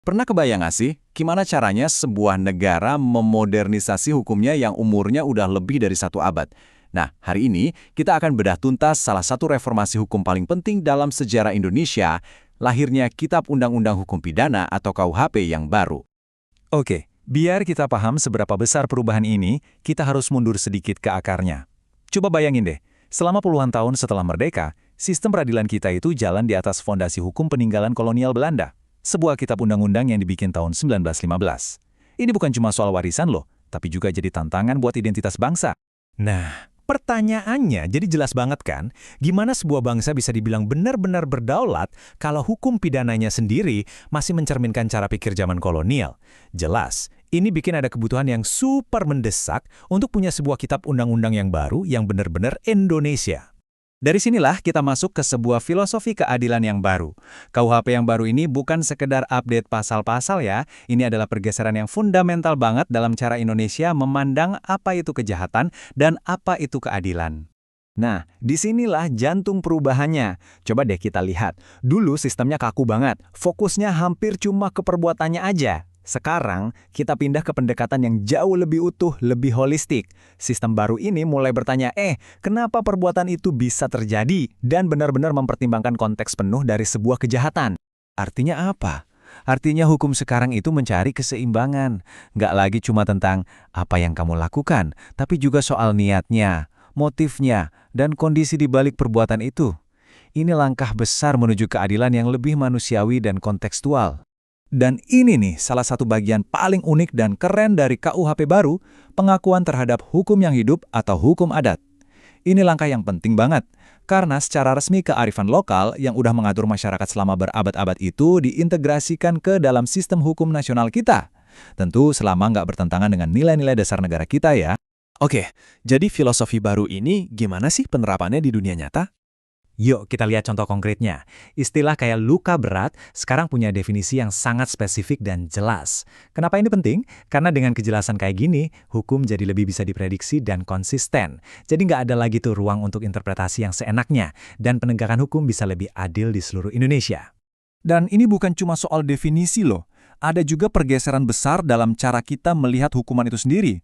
Pernah kebayang nggak sih, gimana caranya sebuah negara memodernisasi hukumnya yang umurnya udah lebih dari 1 abad? Nah, hari ini kita akan bedah tuntas salah satu reformasi hukum paling penting dalam sejarah Indonesia, lahirnya Kitab Undang-Undang Hukum Pidana atau KUHP yang baru. Oke, biar kita paham seberapa besar perubahan ini, kita harus mundur sedikit ke akarnya. Coba bayangin deh, selama puluhan tahun setelah merdeka, sistem peradilan kita itu jalan di atas fondasi hukum peninggalan kolonial Belanda. Sebuah kitab undang-undang yang dibikin tahun 1915. Ini bukan cuma soal warisan loh, tapi juga jadi tantangan buat identitas bangsa. Nah, pertanyaannya jadi jelas banget kan, gimana sebuah bangsa bisa dibilang benar-benar berdaulat kalau hukum pidananya sendiri masih mencerminkan cara pikir zaman kolonial? Jelas, ini bikin ada kebutuhan yang super mendesak untuk punya sebuah kitab undang-undang yang baru yang benar-benar Indonesia. Dari sinilah kita masuk ke sebuah filosofi keadilan yang baru. KUHP yang baru ini bukan sekedar update pasal-pasal ya, ini adalah pergeseran yang fundamental banget dalam cara Indonesia memandang apa itu kejahatan dan apa itu keadilan. Nah, disinilah jantung perubahannya. Coba deh kita lihat. Dulu sistemnya kaku banget, fokusnya hampir cuma ke perbuatannya aja. Sekarang, kita pindah ke pendekatan yang jauh lebih utuh, lebih holistik. Sistem baru ini mulai bertanya, kenapa perbuatan itu bisa terjadi? Dan benar-benar mempertimbangkan konteks penuh dari sebuah kejahatan. Artinya apa? Artinya hukum sekarang itu mencari keseimbangan. Nggak lagi cuma tentang apa yang kamu lakukan, tapi juga soal niatnya, motifnya, dan kondisi di balik perbuatan itu. Ini langkah besar menuju keadilan yang lebih manusiawi dan kontekstual. Dan ini nih salah satu bagian paling unik dan keren dari KUHP baru, pengakuan terhadap hukum yang hidup atau hukum adat. Ini langkah yang penting banget, karena secara resmi kearifan lokal yang udah mengatur masyarakat selama berabad-abad itu diintegrasikan ke dalam sistem hukum nasional kita. Tentu selama nggak bertentangan dengan nilai-nilai dasar negara kita ya. Oke, jadi filosofi baru ini gimana sih penerapannya di dunia nyata? Yuk kita lihat contoh konkretnya. Istilah kayak luka berat sekarang punya definisi yang sangat spesifik dan jelas. Kenapa ini penting? Karena dengan kejelasan kayak gini, hukum jadi lebih bisa diprediksi dan konsisten. Jadi nggak ada lagi tuh ruang untuk interpretasi yang seenaknya, dan penegakan hukum bisa lebih adil di seluruh Indonesia. Dan ini bukan cuma soal definisi loh, ada juga pergeseran besar dalam cara kita melihat hukuman itu sendiri.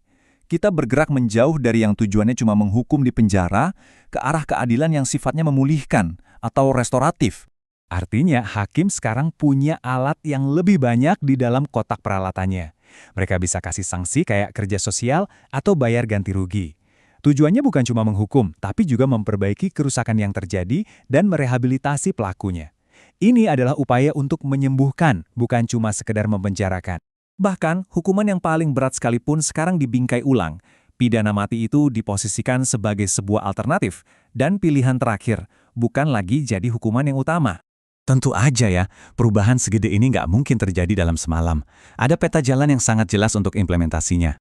Kita bergerak menjauh dari yang tujuannya cuma menghukum di penjara ke arah keadilan yang sifatnya memulihkan atau restoratif. Artinya, hakim sekarang punya alat yang lebih banyak di dalam kotak peralatannya. Mereka bisa kasih sanksi kayak kerja sosial atau bayar ganti rugi. Tujuannya bukan cuma menghukum, tapi juga memperbaiki kerusakan yang terjadi dan merehabilitasi pelakunya. Ini adalah upaya untuk menyembuhkan, bukan cuma sekedar mempenjarakan. Bahkan, hukuman yang paling berat sekalipun sekarang dibingkai ulang. Pidana mati itu diposisikan sebagai sebuah alternatif, dan pilihan terakhir, bukan lagi jadi hukuman yang utama. Tentu aja ya, perubahan segede ini nggak mungkin terjadi dalam semalam. Ada peta jalan yang sangat jelas untuk implementasinya.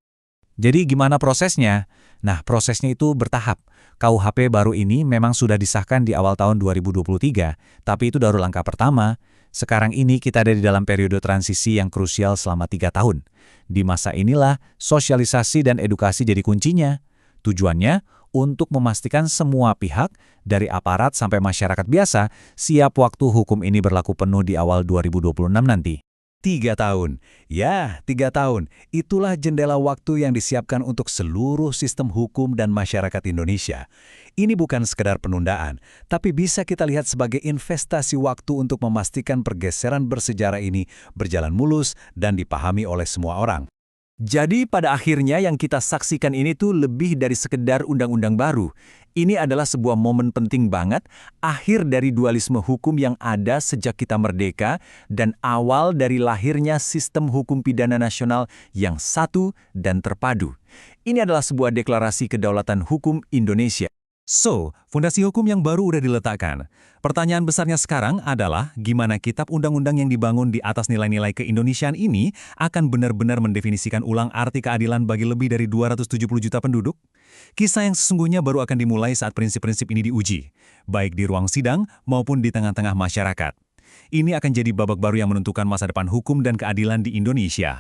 Jadi gimana prosesnya? Nah, prosesnya itu bertahap. KUHP baru ini memang sudah disahkan di awal tahun 2023, tapi itu baru langkah pertama. Sekarang ini kita ada di dalam periode transisi yang krusial selama 3 tahun. Di masa inilah, sosialisasi dan edukasi jadi kuncinya. Tujuannya untuk memastikan semua pihak, dari aparat sampai masyarakat biasa, siap waktu hukum ini berlaku penuh di awal 2026 nanti. 3 tahun. Ya, 3 tahun. Itulah jendela waktu yang disiapkan untuk seluruh sistem hukum dan masyarakat Indonesia. Ini bukan sekedar penundaan, tapi bisa kita lihat sebagai investasi waktu untuk memastikan pergeseran bersejarah ini berjalan mulus dan dipahami oleh semua orang. Jadi pada akhirnya yang kita saksikan ini tuh lebih dari sekedar undang-undang baru. Ini adalah sebuah momen penting banget, akhir dari dualisme hukum yang ada sejak kita merdeka, dan awal dari lahirnya sistem hukum pidana nasional yang satu dan terpadu. Ini adalah sebuah deklarasi kedaulatan hukum Indonesia. So, fondasi hukum yang baru udah diletakkan. Pertanyaan besarnya sekarang adalah gimana kitab undang-undang yang dibangun di atas nilai-nilai keindonesiaan ini akan benar-benar mendefinisikan ulang arti keadilan bagi lebih dari 270 juta penduduk? Kisah yang sesungguhnya baru akan dimulai saat prinsip-prinsip ini diuji, baik di ruang sidang maupun di tengah-tengah masyarakat. Ini akan jadi babak baru yang menentukan masa depan hukum dan keadilan di Indonesia.